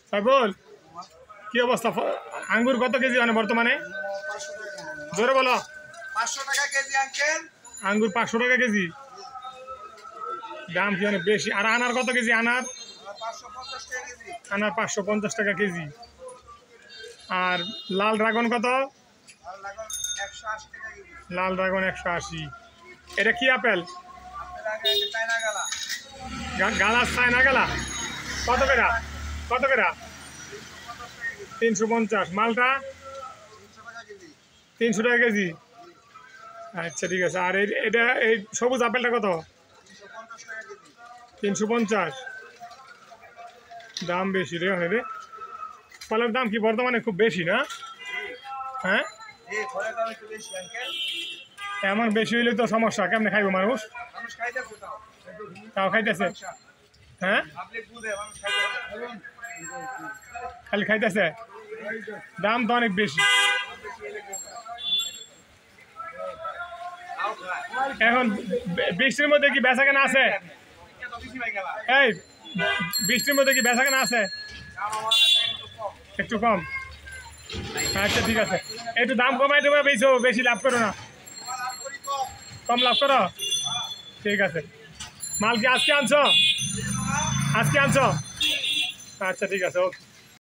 সাইফুল, কি অবস্থা? আঙ্গুর কত কেজি মানে বর্তমানে? জোরে বলো। 500 টাকা কেজি আঙ্কেল। আঙ্গুর 500 টাকা কেজি, দাম কি অনেক বেশি। আর আনার কত কেজি? আনার 550 টাকা কেজি। আনার 550 টাকা কেজি। আর লাল ড্রাগন কত? আর লাগান 180 টাকা কেজি। লাল ড্রাগন 180। এটা কি আপেল? আপেল আগে চায়না গালা। গালাস চায়না গালা কত করে? কত করে? 350। মালটা 300 টাকা কেজি। 300 টাকা কেজি। আচ্ছা ঠিক আছে। আর এটা এই সবুজ আপেলটা কত? 350 টাকা কেজি। 350। দাম বেশি রে হয় রে। ফলের দাম কি বর্তমানে খুব বেশি না? হ্যাঁ, এই ফলের দাম একটু বেশি আঙ্কেল। এমন বেশি হইলে তো সমস্যা। কেমনে খাইবো মানুষ? মানুষ খাইতেছে তাও। তাও খাইতেছে। হ্যাঁ, আপনি দুধে মানুষ খাইতেছে। খালি খাইতেছে। দাম তো অনেক বেশি। এখন বৃষ্টির মধ্যে কি বেচা কেনা আছে? এই বৃষ্টির মধ্যে কি বেচা কেনা আছে? একটু কম। আচ্ছা ঠিক আছে, একটু দাম কমাই দেবো, বেশি লাভ করো না। কম লাভ করো, ঠিক আছে। মাল কি আজকে আনছো? আজকে আনছো? আচ্ছা ঠিক আছে, ওকে।